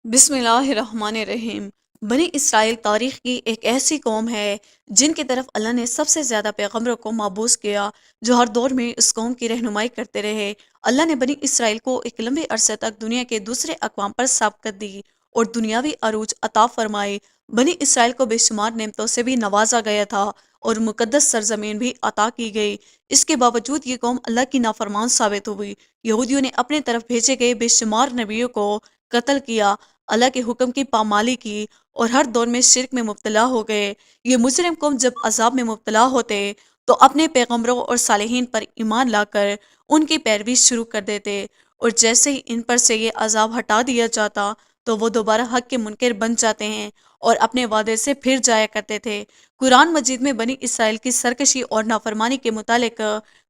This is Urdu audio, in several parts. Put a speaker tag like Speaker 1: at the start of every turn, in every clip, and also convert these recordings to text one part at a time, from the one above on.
Speaker 1: بسم اللہ الرحمن الرحیم۔ بنی اسرائیل تاریخ کی ایک ایسی قوم ہے جن کی طرف اللہ نے سب سے زیادہ پیغمبروں کو مبعوث کیا، جو ہر دور میں اس قوم کی رہنمائی کرتے رہے۔ اللہ نے بنی اسرائیل کو ایک لمبے عرصے تک دنیا کے دوسرے اقوام پر سبقت دی اور دنیاوی عروج عطا فرمائی۔ بنی اسرائیل کو بے شمار نعمتوں سے بھی نوازا گیا تھا اور مقدس سرزمین بھی عطا کی گئی۔ اس کے باوجود یہ قوم اللہ کی نافرمان ثابت ہوئی۔ یہودیوں نے اپنے طرف بھیجے گئے بے شمار نبیوں کو قتل کیا، اللہ کے حکم کی پامالی کی اور ہر دور میں شرک میں مبتلا ہو گئے۔ یہ مجرم قوم جب عذاب میں مبتلا ہوتے تو اپنے پیغمبروں اور صالحین پر ایمان لا کر ان کی پیروی شروع کر دیتے، اور جیسے ہی ان پر سے یہ عذاب ہٹا دیا جاتا تو وہ دوبارہ حق کے منکر بن جاتے ہیں اور اپنے وعدے سے پھر جایا کرتے تھے۔ قرآن مجید میں بنی اسرائیل کی سرکشی اور نافرمانی کے متعلق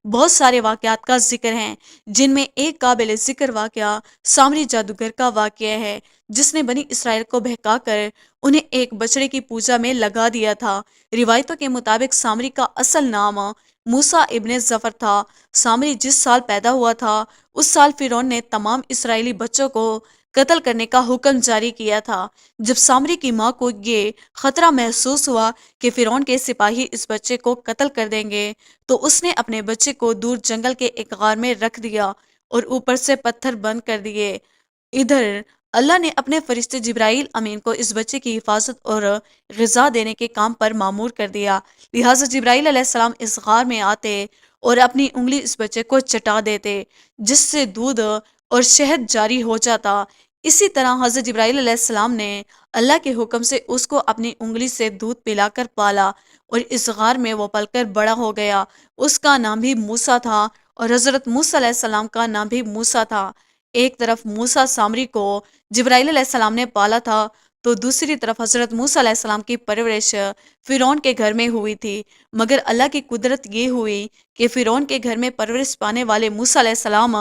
Speaker 1: بہت سارے واقعات کا ذکر ہیں، جن میں ایک قابل ذکر واقعہ سامری جادوگر کا واقعہ ہے، جس نے بنی اسرائیل کو بہکا کر انہیں ایک بچڑے کی پوجا میں لگا دیا تھا۔ روایتوں کے مطابق سامری کا اصل نام موسیٰ ابن ظفر تھا۔ سامری جس سال پیدا ہوا تھا اس سال فرعون نے تمام اسرائیلی بچوں کو قتل کرنے کا حکم جاری کیا تھا۔ جب سامری کی ماں کو یہ خطرہ محسوس ہوا کہ فرعون کے سپاہی اس بچے کو قتل کر دیں گے، تو اس نے اپنے بچے کو دور جنگل کے ایک غار میں رکھ دیا اور اوپر سے پتھر بند کر دیے۔ ادھر اللہ نے اپنے فرشتے جبرائیل امین کو اس بچے کی حفاظت اور غذا دینے کے کام پر مامور کر دیا، لہٰذا جبرائیل علیہ السلام اس غار میں آتے اور اپنی انگلی اس بچے کو چٹا دیتے، جس سے دودھ اور شہد جاری ہو جاتا۔ اسی طرح حضرت جبرائیل علیہ السلام نے اللہ کے حکم سے اس کو اپنی انگلی سے دودھ پلا کر پالا، اور اس غار میں وہ پل کر بڑا ہو گیا۔ اس کا نام بھی موسیٰ تھا اور حضرت موسیٰ علیہ السلام کا نام بھی موسیٰ تھا۔ ایک طرف موسیٰ سامری کو جبرائیل علیہ السلام نے پالا تھا، تو دوسری طرف حضرت موسیٰ علیہ السلام کی پرورش فرعون کے گھر میں ہوئی تھی، مگر اللہ کی قدرت یہ ہوئی کہ فرعون کے گھر میں پرورش پانے والے موسیٰ علیہ السلام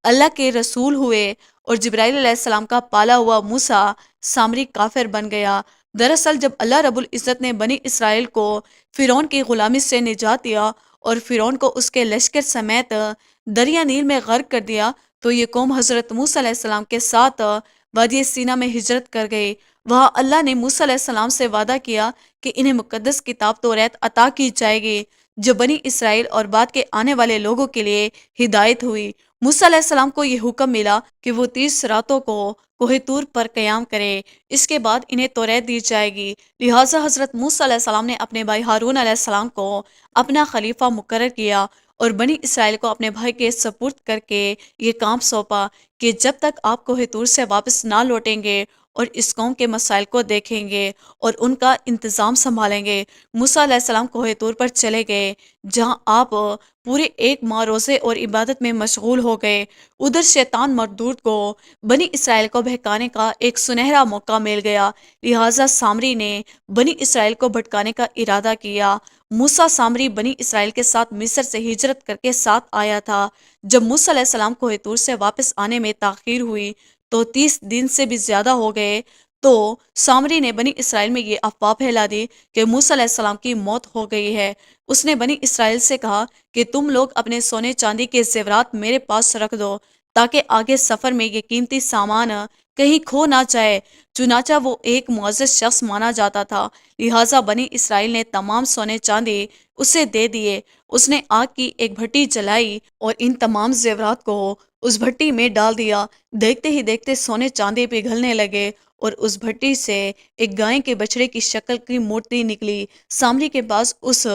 Speaker 1: اللہ کے رسول ہوئے، اور جبرائیل علیہ السلام کا پالا ہوا موسیٰ سامری کافر بن گیا۔ دراصل جب اللہ رب العزت نے بنی اسرائیل کو فرعون کی غلامی سے نجات دیا اور فرعون کو اس کے لشکر سمیت دریا نیل میں غرق کر دیا، تو یہ قوم حضرت موسیٰ علیہ السلام کے ساتھ وادی سینا میں ہجرت کر گئی۔ وہاں اللہ نے موسیٰ علیہ السلام سے وعدہ کیا کہ انہیں مقدس کتاب توریت عطا کی جائے گی، جو بنی اسرائیل اور بعد کے آنے والے لوگوں کے لیے ہدایت ہوئی۔ موسیٰ علیہ السلام کو یہ حکم ملا کہ وہ 30 راتوں کو کوہ طور پر قیام کرے، اس کے بعد انہیں توریت دی جائے گی۔ لہٰذا حضرت موسیٰ علیہ السلام نے اپنے بھائی ہارون علیہ السلام کو اپنا خلیفہ مقرر کیا اور بنی اسرائیل کو اپنے بھائی کے سپرد کر کے یہ کام سونپا کہ جب تک آپ کوہ طور سے واپس نہ لوٹیں گے اور اس قوم کے مسائل کو دیکھیں گے اور ان کا انتظام سنبھالیں گے۔ موسیٰ علیہ السلام کوہ طور پر چلے گئے، جہاں آپ پورے ایک ماہ روزے اور عبادت میں مشغول ہو گئے۔ ادھر شیطان مردود کو بنی اسرائیل کو بہکانے کا ایک سنہرا موقع مل گیا، لہٰذا سامری نے بنی اسرائیل کو بھٹکانے کا ارادہ کیا۔ موسیٰ سامری بنی اسرائیل کے ساتھ مصر سے ہجرت کر کے ساتھ آیا تھا۔ جب موسیٰ علیہ السلام کوہ طور سے واپس آنے میں تاخیر ہوئی تو 30 دن سے بھی زیادہ ہو گئے، تو سامری نے بنی اسرائیل میں یہ افواہ پھیلا دی کہ موسیٰ علیہ السلام کی موت ہو گئی ہے۔ اس نے بنی اسرائیل سے کہا کہ تم لوگ اپنے سونے چاندی کے زیورات میرے پاس رکھ دو، تاکہ آگے سفر میں یہ قیمتی سامان کہیں کھو نہ جائے۔ چنانچہ وہ ایک معزز شخص مانا جاتا تھا، لہٰذا بنی اسرائیل نے تمام سونے چاندی اسے دے دیے۔ اس نے آگ کی ایک بھٹی جلائی اور ان تمام زیورات کو اس بھٹی میں ڈال دیا۔ دیکھتے ہی دیکھتے سونے چاندی پگھلنے لگے اور اس بھٹی سے ایک گائے کے بچڑے کی شکل کی مورتی نکلی۔ سامری کے پاس اس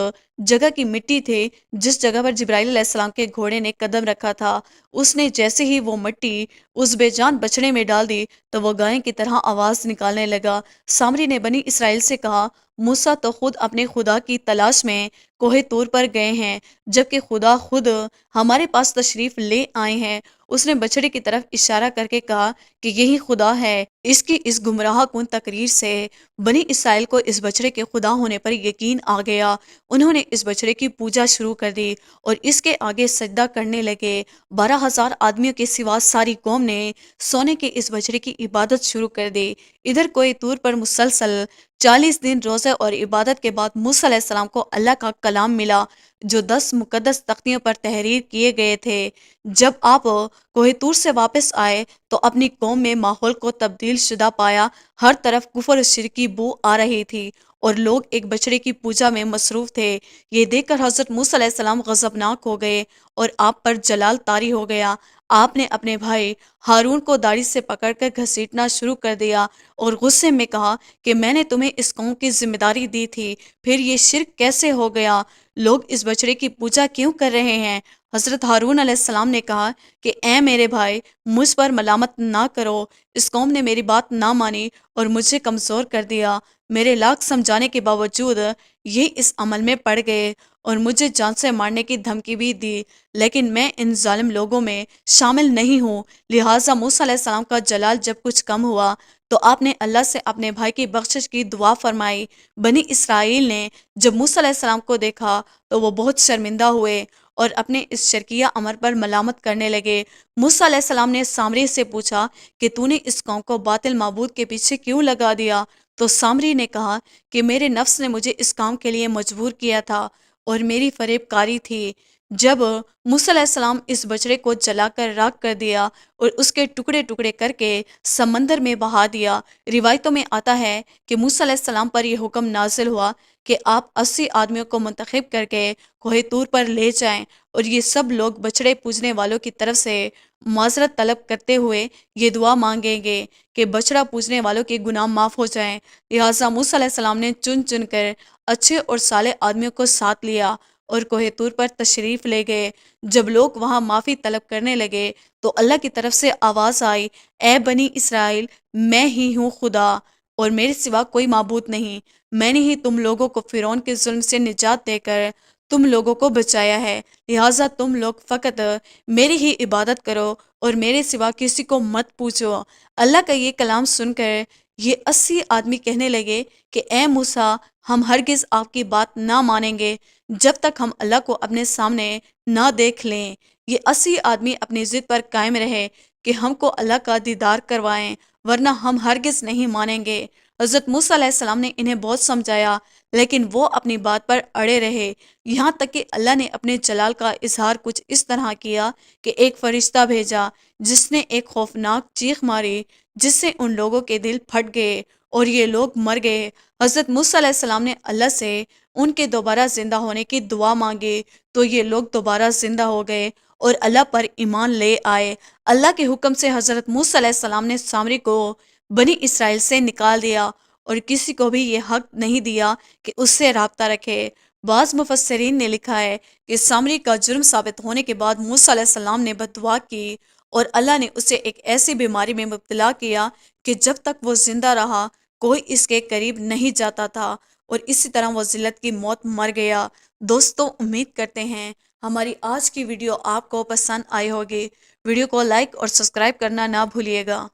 Speaker 1: جگہ کی مٹی تھی جس جگہ پر جبرائیل علیہ السلام کے گھوڑے نے قدم رکھا تھا۔ اس نے جیسے ہی وہ مٹی اس بے جان بچڑے میں ڈال دی تو وہ گائے کی طرح آواز نکالنے لگا۔ سامری نے بنی اسرائیل سے کہا، موسیٰ تو خود اپنے خدا کی تلاش میں کوہ طور پر گئے ہیں، جبکہ خدا خود ہمارے پاس تشریف لے آئے ہیں۔ اس نے بچڑے کی طرف اشارہ کر کے کہا کہ یہی خدا ہے۔ اس کی اس گمراہ کن تقریر سے بنی اسرائیل کو اس بچڑے کے خدا ہونے پر یقین آ گیا۔ انہوں نے اس بچڑے کی پوجا شروع کر دی اور اس کے آگے سجدہ کرنے لگے۔ 12,000 آدمیوں کے سوا ساری قوم نے سونے کے اس بچڑے کی عبادت شروع کر دی۔ ادھر کوہ طور پر مسلسل 40 دن روزے اور عبادت کے بعد موسیٰ علیہ السلام کو اللہ کا کلام ملا جو 10 مقدس تختیوں پر تحریر کیے گئے تھے۔ جب آپ کوہ طور سے واپس آئے تو اپنی قوم میں ماحول کو تبدیل شدہ پایا۔ ہر طرف کفر و شرک کی بو آ رہی تھی اور لوگ ایک بچڑے کی پوجا میں مصروف تھے۔ یہ دیکھ کر حضرت موسیٰ علیہ السلام غضبناک ہو گئے اور آپ پر جلال طاری ہو گیا۔ آپ نے اپنے بھائی ہارون کو داڑھی سے پکڑ کر گھسیٹنا شروع کر دیا اور غصے میں کہا کہ میں نے تمہیں اس قوم کی ذمہ داری دی تھی، پھر یہ شرک کیسے ہو گیا؟ لوگ اس بچڑے کی پوجا کیوں کر رہے ہیں؟ حضرت ہارون علیہ السلام نے کہا کہ اے میرے بھائی، مجھ پر ملامت نہ کرو۔ اس قوم نے میری بات نہ مانی اور مجھے کمزور کر دیا۔ میرے لاکھ سمجھانے کے باوجود یہ اس عمل میں پڑ گئے اور مجھے جان سے مارنے کی دھمکی بھی دی، لیکن میں ان ظالم لوگوں میں شامل نہیں ہوں۔ لہٰذا موسیٰ علیہ السلام کا جلال جب کچھ کم ہوا تو آپ نے اللہ سے اپنے بھائی کی بخشش کی دعا فرمائی۔ بنی اسرائیل نے جب موسیٰ علیہ السلام کو دیکھا تو وہ بہت شرمندہ ہوئے اور اپنے اس شرکیہ امر پر ملامت کرنے لگے۔ موسیٰ علیہ السلام نے سامری سے پوچھا کہ تو نے اس قوم کو باطل معبود کے پیچھے کیوں لگا دیا؟ تو سامری نے کہا کہ میرے نفس نے مجھے اس کام کے لیے مجبور کیا تھا اور میری فریب کاری تھی۔ جب موسیٰ علیہ السلام اس بچڑے کو جلا کر راکھ کر دیا اور اس کے ٹکڑے ٹکڑے کر کے سمندر میں بہا دیا، روایتوں میں آتا ہے کہ موسیٰ علیہ السلام پر یہ حکم نازل ہوا کہ آپ 80 آدمیوں کو منتخب کر کے کوہ طور پر لے جائیں اور یہ سب لوگ بچڑے پوجنے والوں کی طرف سے معذرت طلب کرتے ہوئے یہ دعا مانگیں گے کہ بچڑا پوجنے والوں کے گناہ معاف ہو جائیں۔ لہٰذا موسیٰ علیہ السلام نے چن چن کر اچھے اور صالح آدمیوں کو ساتھ لیا اور کوہ طور پر تشریف لے گئے۔ جب لوگ وہاں معافی طلب کرنے لگے تو اللہ کی طرف سے آواز آئی، اے بنی اسرائیل، میں ہی ہوں خدا اور میرے سوا کوئی معبود نہیں۔ میں نے ہی تم لوگوں کو فرعون کے ظلم سے نجات دے کر تم لوگوں کو بچایا ہے، لہٰذا تم لوگ فقط میری ہی عبادت کرو اور میرے سوا کسی کو مت پوچھو۔ اللہ کا یہ کلام سن کر یہ 80 آدمی کہنے لگے کہ اے موسیٰ، ہم ہرگز آپ کی بات نہ مانیں گے جب تک ہم اللہ کو اپنے سامنے نہ دیکھ لیں۔ یہ 80 آدمی اپنی ضد پر قائم رہے کہ ہم کو اللہ کا دیدار کروائیں، ورنہ ہم ہرگز نہیں مانیں گے۔ حضرت موسیٰ علیہ السلام نے انہیں بہت سمجھایا لیکن وہ اپنی بات پر اڑے رہے، یہاں تک کہ اللہ نے اپنے جلال کا اظہار کچھ اس طرح کیا کہ ایک فرشتہ بھیجا جس نے ایک خوفناک چیخ ماری جس سے ان لوگوں کے دل پھٹ گئے اور یہ لوگ مر گئے۔ حضرت موسیٰ علیہ السلام نے اللہ سے ان کے دوبارہ زندہ ہونے کی دعا مانگی تو یہ لوگ دوبارہ زندہ ہو گئے اور اللہ پر ایمان لے آئے۔ اللہ کے حکم سے حضرت موسیٰ علیہ السلام نے سامری کو بنی اسرائیل سے نکال دیا اور کسی کو بھی یہ حق نہیں دیا کہ اس سے رابطہ رکھے۔ بعض مفسرین نے لکھا ہے کہ سامری کا جرم ثابت ہونے کے بعد موسیٰ علیہ السلام نے بد دعا کی اور اللہ نے اسے ایک ایسی بیماری میں مبتلا کیا کہ جب تک وہ زندہ رہا کوئی اس کے قریب نہیں جاتا تھا اور اسی طرح وہ ذلت کی موت مر گیا۔ دوستو، امید کرتے ہیں ہماری آج کی ویڈیو آپ کو پسند آئی ہوگی۔ ویڈیو کو لائک اور سبسکرائب کرنا نہ بھولیے گا۔